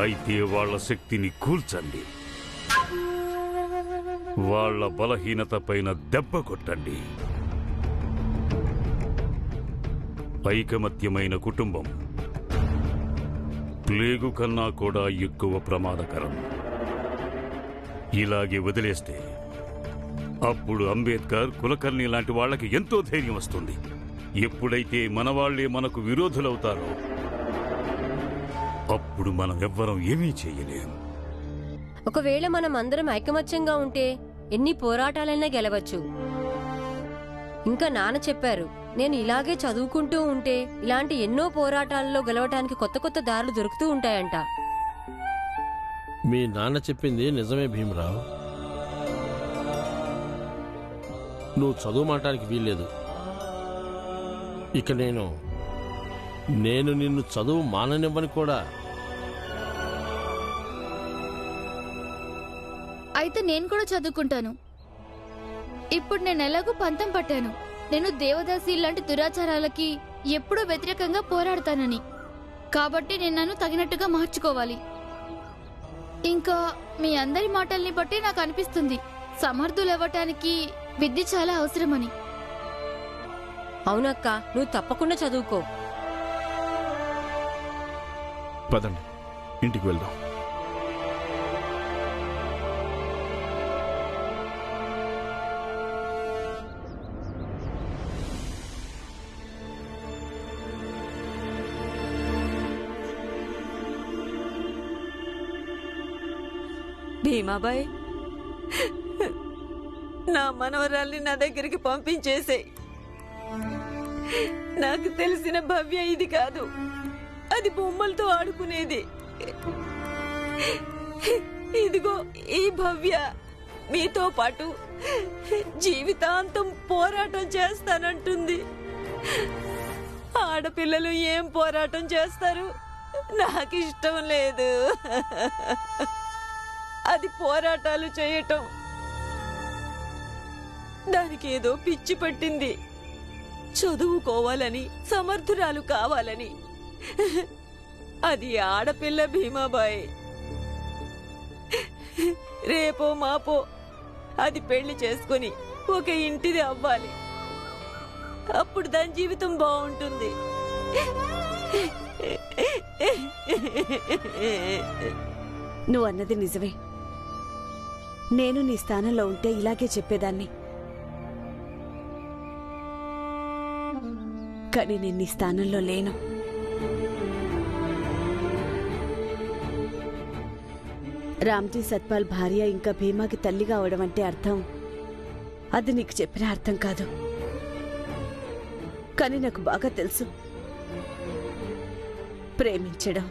అయితే వాళ్ళ శక్తిని కూల్చండి, వాళ్ళ బలహీనత పైన దెబ్బ కొట్టండి. ఐకమత్యమైన కుటుంబం ప్లేగు కన్నా కూడా ఎక్కువ ప్రమాదకరం. ఇలాగే వదిలేస్తే అప్పుడు అంబేద్కర్, కులకర్ణి లాంటి వాళ్ళకి ఎంతో ధైర్యం వస్తుంది. ఎప్పుడైతే మనవాళ్లే మనకు విరోధులవుతారో అప్పుడు మనం ఎవ్వరం ఏమీ చేయలేం. ఒకవేళ మనం అందరం ఐకమత్యంగా ఉంటే ఎన్ని పోరాటాలైనా గెలవచ్చు. ఇంకా నాన్న చెప్పారు, నేను ఇలాగే చదువుకుంటూ ఉంటే ఇలాంటి ఎన్నో పోరాటాలలో గెలవటానికి కొత్త కొత్త దారులు దొరుకుతూ ఉంటాయంట. మీ నాన్న చెప్పింది నిజమే భీమరావు. నువ్వు చదువుమాటానికి వీల్లేదు. ఇక నేను నిన్ను చదువు మాననివ్వని కూడా. అయితే నేను కూడా చదువుకుంటాను. ఇప్పుడు నేను ఎలాగూ పంతం పట్టాను. నేను దేవదాసి లాంటి దురాచారాలకి ఎప్పుడూ వ్యతిరేకంగా పోరాడతానని. కాబట్టి నేను నన్ను తగినట్టుగా మార్చుకోవాలి. ఇంకా మీ అందరి మాటల్ని బట్టి నాకు అనిపిస్తుంది సమర్థులవ్వటానికి విద్య చాలా అవసరమని. అవునక్క, నువ్వు తప్పకుండా చదువుకో. పదండి, ఇంటికి వెళ్దాం. భీమాబాయ్, నా మనవరాల్ని నా దగ్గరికి పంపించేసేయ్. నాకు తెలిసిన భవ్య ఇది కాదు, అది బొమ్మలతో ఆడుకునేది. ఇదిగో ఈ భవ్య మీతో పాటు జీవితాంతం పోరాటం చేస్తానంటుంది. ఆడపిల్లలు ఏం పోరాటం చేస్తారు? నాకు ఇష్టం లేదు అది పోరాటాలు చేయటం. దానికి ఏదో పిచ్చి పట్టింది, చదువుకోవాలని, సమర్థురాలు కావాలని. అది ఆడపిల్ల భీమాబాయ్. రేపో మాపో అది పెళ్లి చేసుకుని ఒక ఇంటిది అవ్వాలి. అప్పుడు దాని జీవితం బాగుంటుంది. నువ్వు అన్నది నిజమే. నేను నీ స్థానంలో ఉంటే ఇలాగే చెప్పేదాన్ని. కానీ నేను నీ స్థానంలో లేను. రామ్జీ సత్పాల్ భార్య ఇంకా భీమాకి తల్లిగా అవడం అంటే అర్థం అది నీకు చెప్పిన అర్థం కాదు. కానీ నాకు బాగా తెలుసు, ప్రేమించడం,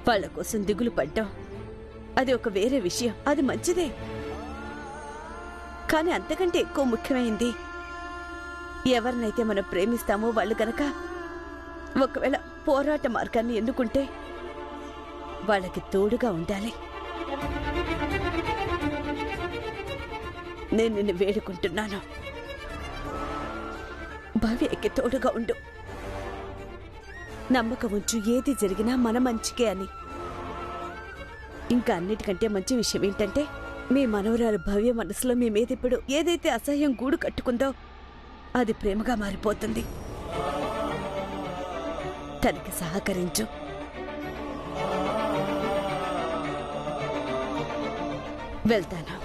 వాళ్ళ కోసం దిగులు పడ్డం అది ఒక వేరే విషయం. అది మంచిదే. కానీ అంతకంటే ఎక్కువ ముఖ్యమైంది, ఎవరినైతే మనం ప్రేమిస్తామో వాళ్ళు గనక ఒకవేళ పోరాట మార్గాన్ని ఎన్నుకుంటే వాళ్ళకి తోడుగా ఉండాలి. నేను నిన్ను వేడుకుంటున్నాను, భవ్యకి తోడుగా ఉండు. నమ్మకం ఉంచు, ఏది జరిగినా మన మంచికే అని. ఇంకా అన్నిటికంటే మంచి విషయం ఏంటంటే, మీ మనవరాలు భవ్య మనసులో మీ మీద ఇప్పుడు ఏదైతే అసహ్యం గూడు కట్టుకుందో అది ప్రేమగా మారిపోతుంది. తనకి సహకరించు. వెళ్తాను.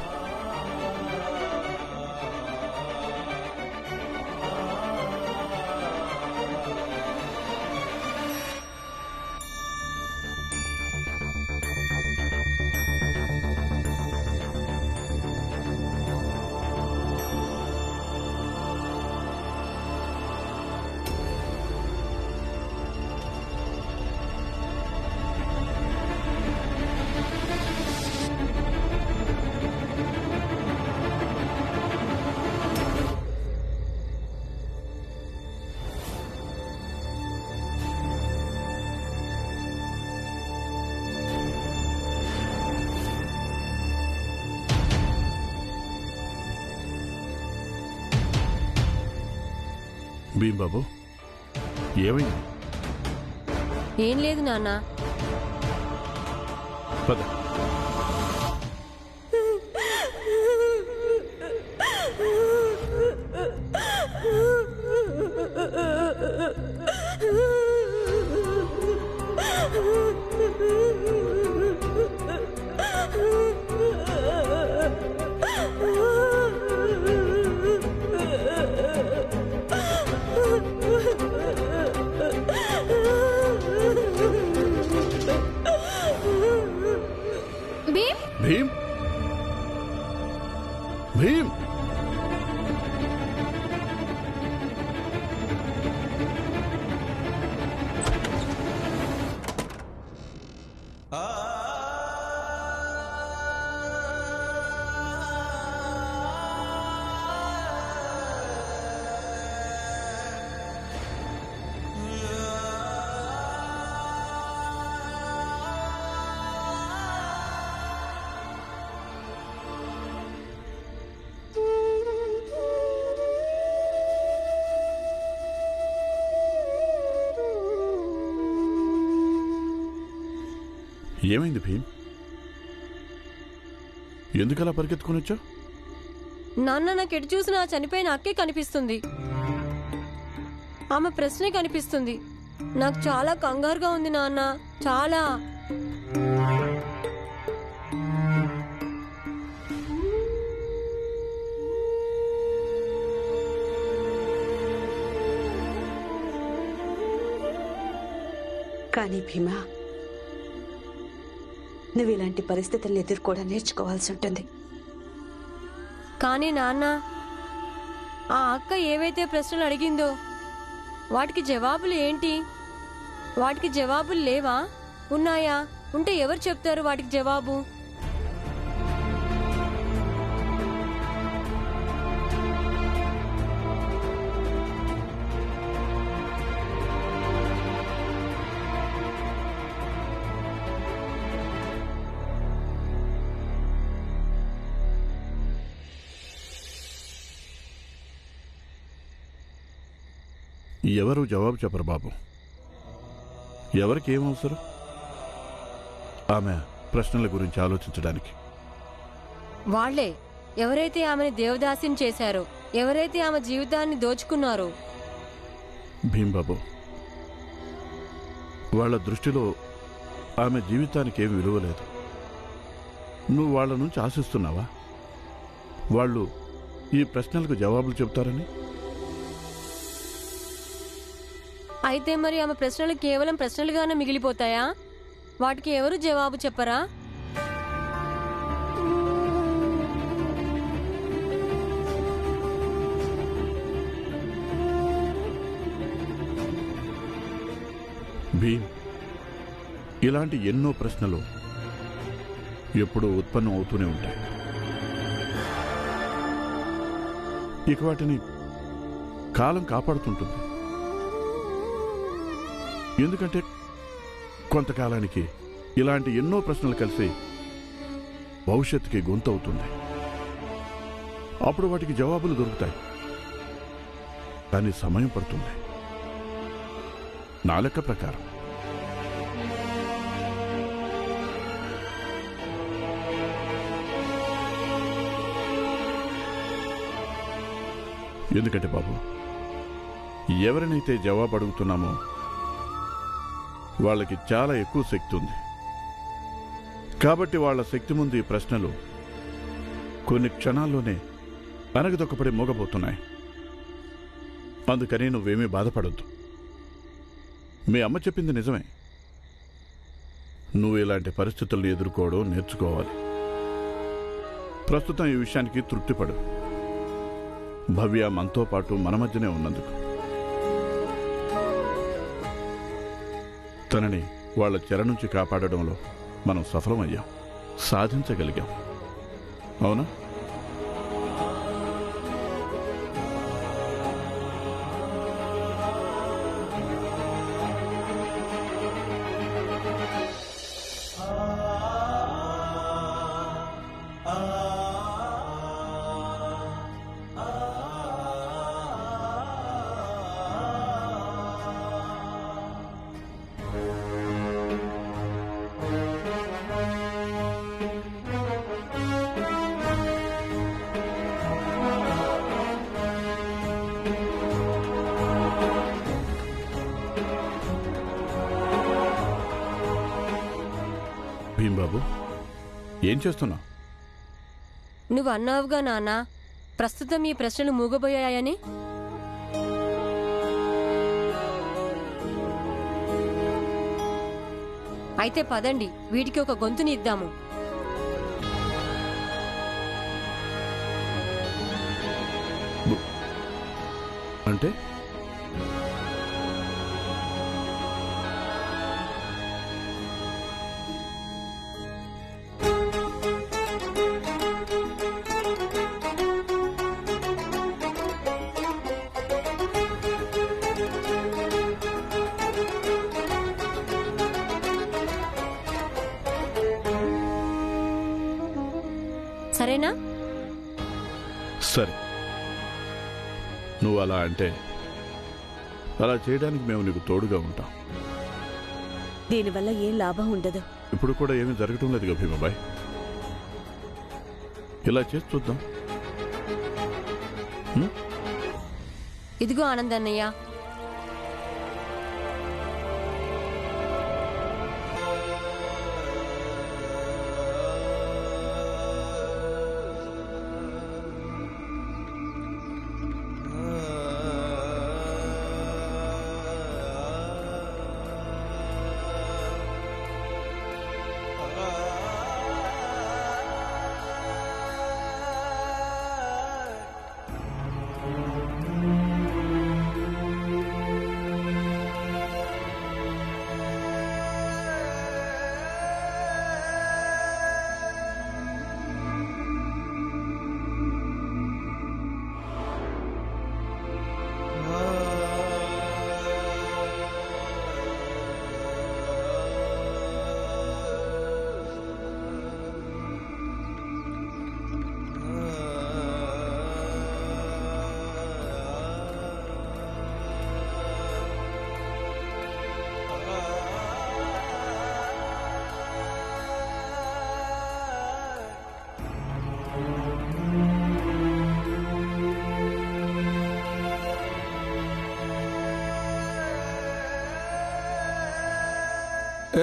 భీంబాబు, ఏమైంది? ఏం లేదు నాన్న. పద. భీమ్, భీమ్, భీమ్, ఏమైంది భీమ్? ఎందుకలా పరిగెత్తుకుని వచ్చావు? నాన్న నాకు ఎటు చూసినా ఆ చనిపోయిన అక్కే కనిపిస్తుంది. ఆమె ప్రశ్నే కనిపిస్తుంది. నాకు చాలా కంగారుగా ఉంది నాన్న, చాలా. కానీ భీమా, నువ్వు ఇలాంటి పరిస్థితులను ఎదుర్కోవడం నేర్చుకోవాల్సి ఉంటుంది. కానీ నాన్న, ఆ అక్క ఏవైతే ప్రశ్నలు అడిగిందో వాటికి జవాబులు ఏంటి? వాటికి జవాబులు లేవా? ఉన్నాయా? ఉంటే ఎవరు చెప్తారు వాటికి జవాబు? ఎవరు జవాబు చెప్పరు బాబు. ఎవరికి ఏమవసరం ఆమె ప్రశ్నల గురించి ఆలోచించడానికి? వాళ్లే, ఎవరైతే ఆమెని దేవదాసిని చేశారో, ఎవరైతే ఆమె జీవితాన్ని దోచుకున్నారో. భీంబాబు, వాళ్ళ దృష్టిలో ఆమె జీవితానికి ఏమి విలువ లేదు. నువ్వు వాళ్ళ నుంచి ఆశిస్తున్నావా వాళ్ళు ఈ ప్రశ్నలకు జవాబులు చెబుతారని? అయితే మరి ఆమె ప్రశ్నలు కేవలం ప్రశ్నలుగానే మిగిలిపోతాయా? వాటికి ఎవరు జవాబు చెప్పరా? భీమ్, ఇలాంటి ఎన్నో ప్రశ్నలు ఎప్పుడూ ఉత్పన్నం అవుతూనే ఉంటాయి. ఇక వాటిని కాలం కాపాడుతుంటుంది. ఎందుకంటే కొంతకాలానికి ఇలాంటి ఎన్నో ప్రశ్నలు కలిసి భవిష్యత్తుకి గొంతు అవుతుంది. అప్పుడు వాటికి జవాబులు దొరుకుతాయి. కానీ సమయం పడుతుంది. నా లెక్క ప్రకారం ఎందుకంటే బాబు, ఎవరినైతే జవాబు అడుగుతున్నామో వాళ్ళకి చాలా ఎక్కువ శక్తి ఉంది. కాబట్టి వాళ్ళ శక్తి ముందు ఈ ప్రశ్నలు కొన్ని క్షణాల్లోనే అనగదొక్కపడి మోగబోతున్నాయి. అందుకని నువ్వేమీ బాధపడొద్దు. మీ అమ్మ చెప్పింది నిజమే. నువ్వు ఇలాంటి పరిస్థితులను ఎదుర్కోవడం నేర్చుకోవాలి. ప్రస్తుతం ఈ విషయానికి తృప్తిపడు. భవ్య మనతో పాటు మన మధ్యనే ఉన్నందుకు తనని వాళ్ళ చెర నుంచి కాపాడడంలో మనం సఫలమయ్యాం, సాధించగలిగాం. అవునా? బాబు, ఏం చేస్తున్నావు? నువ్వు అన్నావుగా నాన్న, ప్రస్తుతం ఈ ప్రశ్నలు మూగబోయాయని. అయితే పదండి, వీటికి ఒక గొంతుని ఇద్దాము. అంటే సరేనా? సరే, నువ్వు అలా అంటే అలా చేయడానికి మేము నీకు తోడుగా ఉంటాం. దీనివల్ల ఏం లాభం ఉండదు. ఇప్పుడు కూడా ఏమీ జరగటం లేదుగా భీమాబాయ్. ఇలా చేసి చూద్దాం. ఇదిగో ఆనందన్నయ్య,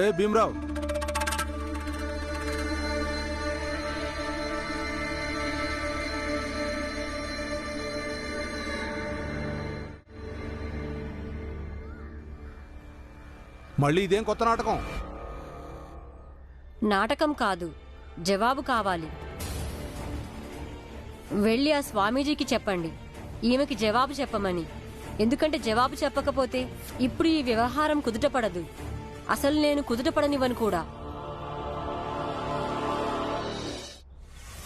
ఏ భీమరావు, మళ్ళీ ఇదేం కొత్త నాటకం? నాటకం కాదు, జవాబు కావాలి. వెళ్ళి ఆ స్వామీజీకి చెప్పండి ఈమెకి జవాబు చెప్పమని. ఎందుకంటే జవాబు చెప్పకపోతే ఇప్పుడు ఈ వ్యవహారం కుదుటపడదు. అసలు నేను కుదుటపడనివ్వను కూడా.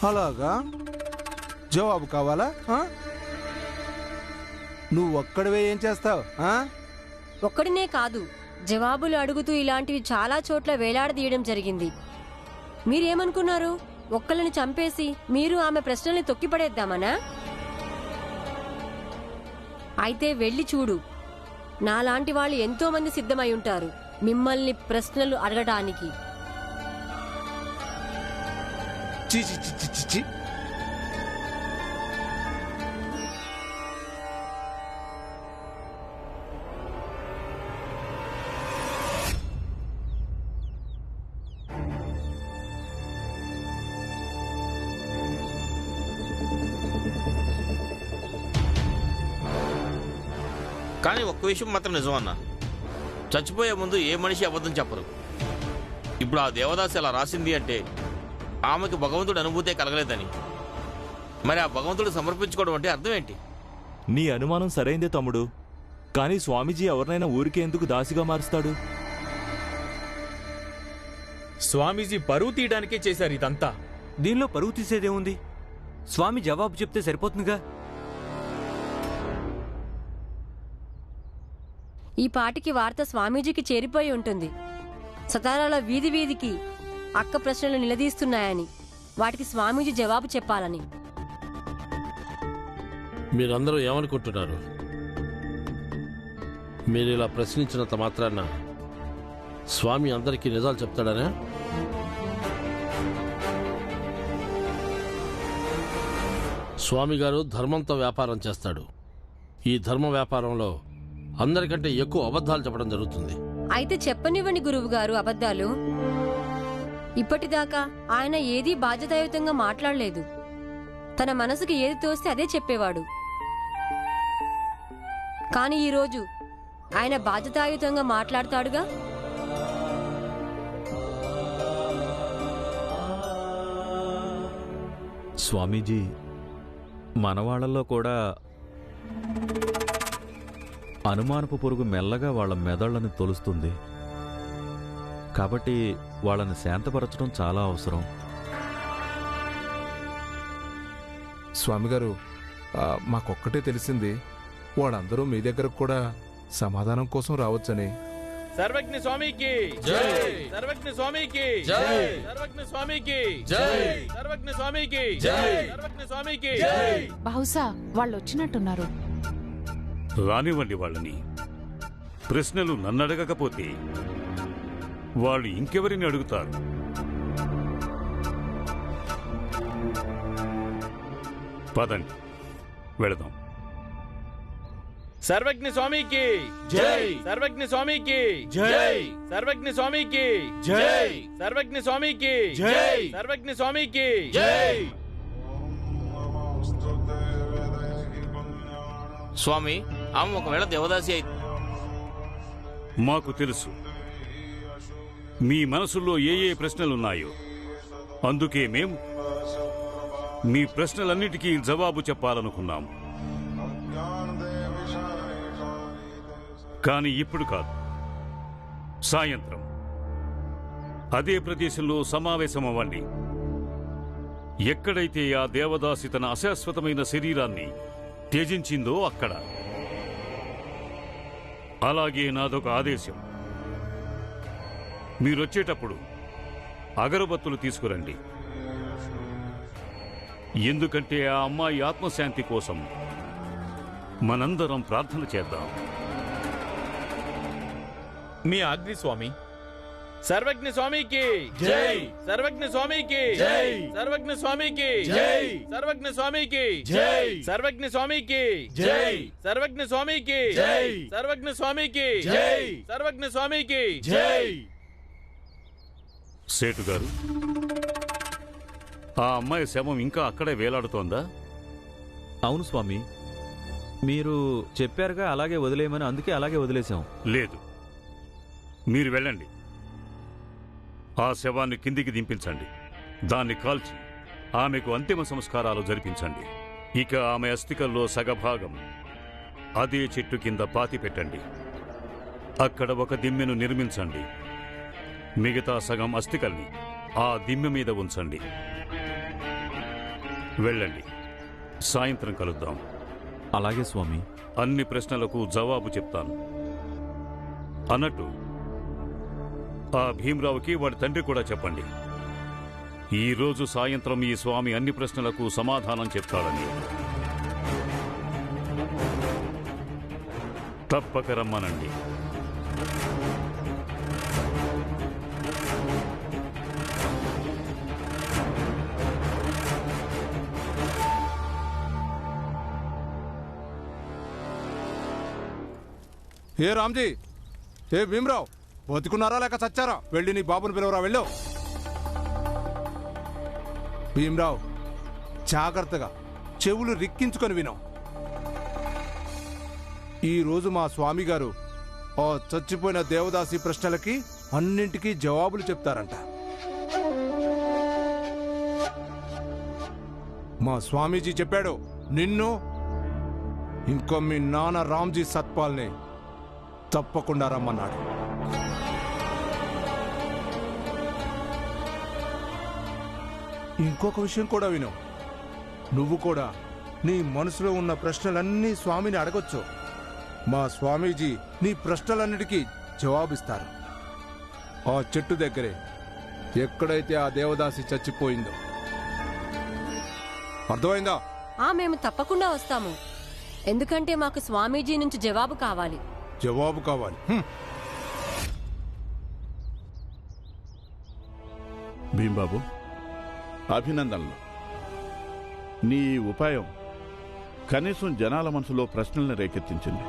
అలాగా? జవాబు కావాలా? నువ్వు ఒక్కడివే ఏం చేస్తావు? ఒక్కడినే కాదు, జవాబులు అడుగుతూ ఇలాంటివి చాలా చోట్ల వేలాడదీయడం జరిగింది. మీరేమనుకున్నారు? ఒక్కళ్ళని చంపేసి మీరు ఆమె ప్రశ్నల్ని తొక్కిపడేద్దామనా? అయితే వెళ్ళి చూడు, నాలాంటి వాళ్ళు ఎంతో మంది సిద్ధమై ఉంటారు మిమ్మల్ని ప్రశ్నలు అడగడానికి. చి చి చి చి చి చి. కానీ ఒక్క విషయం మాత్రం నిజమన్నా, చచ్చిపోయే ముందు ఏ మనిషి అబద్ధం చెప్పరు. ఇప్పుడు ఆ దేవదాసి అలా రాసింది అంటే ఆమెకి భగవంతుడి అనుభూతే కలగలేదని. మరి ఆ భగవంతుడు సమర్పించుకోవడం అంటే అర్థం ఏంటి? నీ అనుమానం సరైందే తమ్ముడు, కానీ స్వామీజీ ఎవరినైనా ఊరికే ఎందుకు దాసిగా మారుస్తాడు? స్వామీజీ పరువు తీయడానికే చేశారు ఇదంతా. దీనిలో పరువు తీసేదేముంది? స్వామి జవాబు చెప్తే సరిపోతుందిగా. ఈ పాటికి వార్త స్వామీజీకి చేరిపోయి ఉంటుంది. సతారాలో వీధి వీధికి అక్క ప్రశ్నలు నిలదీస్తున్నాయని, వాటికి స్వామీజీ జవాబు చెప్పాలని. మీరందరూ ఏమనుకుంటున్నారు? మీరు ఇలా ప్రశ్నించినంత మాత్రాన స్వామి అందరికీ నిజాలు చెప్తాడనే? స్వామి గారు ధర్మంతో వ్యాపారం చేస్తాడు. ఈ ధర్మ వ్యాపారంలో అందరికంటే ఎక్కువ అబద్ధాలు చెప్పడం జరుగుతుంది. అయితే చెప్పనివ్వండి గురువు గారు అబద్ధాలు. ఇప్పటిదాకా ఆయన ఏదీ బాధ్యతాయుతంగా మాట్లాడలేదు. తన మనసుకి ఏది తోస్తే అదే చెప్పేవాడు. కానీ ఈరోజు ఆయన బాధ్యతాయుతంగా మాట్లాడతాడుగా. స్వామీజీ, మనవాళ్లలో కూడా అనుమానపు పురుగు మెల్లగా వాళ్ళ మెదళ్లను తొలుస్తుంది. కాబట్టి వాళ్ళని శాంతపరచడం చాలా అవసరం. స్వామిగారు, మాకొక్కటే తెలిసింది, వాళ్ళందరూ మీ దగ్గరకు కూడా సమాధానం కోసం రావచ్చని. సర్వజ్ఞ స్వామికి జై! సర్వజ్ఞ స్వామికి జై! సర్వజ్ఞ స్వామికి జై! సర్వజ్ఞ స్వామికి జై! సర్వజ్ఞ స్వామికి బహుశా వాళ్ళు వచ్చినట్టున్నారు. రానివ్వండి వాళ్ళని. ప్రశ్నలు నన్నడగకపోతే వాళ్ళు ఇంకెవరిని అడుగుతారు? పదండి, వెళదాం. సర్వజ్ఞ స్వామికి జై! సర్వజ్ఞ స్వామికి జై! సర్వజ్ఞ స్వామికి జై! సర్వజ్ఞ స్వామికి జై! సర్వజ్ఞ స్వామికి జై! స్వామి, ఆమె ఒకవేళ దేవదాసి అయితే మాకు తెలుసు మీ మనసుల్లో ఏ ఏ ప్రశ్నలున్నాయో. అందుకే మేము మీ ప్రశ్నలన్నిటికీ జవాబు చెప్పాలనుకున్నాము. కానీ ఇప్పుడు కాదు, సాయంత్రం అదే ప్రదేశంలో సమావేశమవ్వండి. ఎక్కడైతే ఆ దేవదాసి తన అశాశ్వతమైన శరీరాన్ని త్యజించిందో అక్కడ. అలాగే నాదొక ఆదేశం, మీరొచ్చేటప్పుడు అగరబత్తులు తీసుకురండి. ఎందుకంటే ఆ అమ్మాయి ఆత్మశాంతి కోసం మనందరం ప్రార్థన చేద్దాం. మీ ఆజ్ఞ స్వామి. సర్వజ్ఞ స్వామికి జై! సర్వజ్ఞ స్వామికి జై! సర్వజ్ఞ స్వామికి జై! సర్వజ్ఞ స్వామికి జై! సర్వజ్ఞ స్వామికి జై! సర్వజ్ఞ స్వామికి జై! సర్వజ్ఞ స్వామికి జై! సర్వజ్ఞ స్వామికి జై! సేటు గారు, ఆ అమ్మాయి శవం ఇంకా అక్కడే వేలాడుతోందా? అవును స్వామి, మీరు చెప్పారుగా అలాగే వదిలేయమని, అందుకే అలాగే వదిలేశాం. లేదు, మీరు వెళ్ళండి. ఆ శవాన్ని కిందికి దింపించండి. దాన్ని కాల్చి ఆమెకు అంతిమ సంస్కారాలు జరిపించండి. ఇక ఆమె అస్థికల్లో సగభాగం అదే చెట్టు కింద పాతి పెట్టండి. అక్కడ ఒక దిమ్మెను నిర్మించండి. మిగతా సగం అస్థికల్ని ఆ దిమ్మె మీద ఉంచండి. వెళ్ళండి, సాయంత్రం కలుద్దాం. అలాగే స్వామి. అన్ని ప్రశ్నలకు జవాబు చెప్తాను. అన్నట్టు ఆ భీమరావుకి వాడి తండ్రి కూడా చెప్పండి, ఈరోజు సాయంత్రం ఈ స్వామి అన్ని ప్రశ్నలకు సమాధానం చెప్తాడని. తప్పక రమ్మనండి. ఏ రామ్జీ, ఏ భీమరావు, బతుకున్నారా లేక చచ్చారా? వెళ్ళి నీ బాబుని పిలవరా, వెళ్ళు. భీమరావు, జాగ్రత్తగా చెవులు రిక్కించుకొని విను. ఈరోజు మా స్వామి గారు ఆ చచ్చిపోయిన దేవదాసి ప్రశ్నలకి అన్నింటికీ జవాబులు చెప్తారంట. మా స్వామీజీ చెప్పాడు, నిన్ను ఇంకా మీ నాన్న రామ్జీ సత్పాల్ని తప్పకుండా రమ్మన్నాడు. ఇంకొక విషయం కూడా విను. నువ్వు కూడా నీ మనసులో ఉన్న ప్రశ్నలన్నీ స్వామిని అడగొచ్చు. మా స్వామీజీ నీ ప్రశ్నలన్నిటికీ జవాబిస్తారు. ఆ చెట్టు దగ్గరే, ఎక్కడైతే ఆ దేవదాసి చచ్చిపోయిందో. అర్థమైందా? మేము తప్పకుండా వస్తాము. ఎందుకంటే మాకు స్వామీజీ నుంచి జవాబు కావాలి. జవాబు కావాలి. భీంబాబు, అభినందనలు. నీ ఈ ఉపాయం కనీసం జనాల మనసులో ప్రశ్నల్ని రేకెత్తించింది.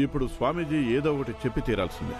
ఇప్పుడు స్వామీజీ ఏదో ఒకటి చెప్పి తీరాల్సిందే.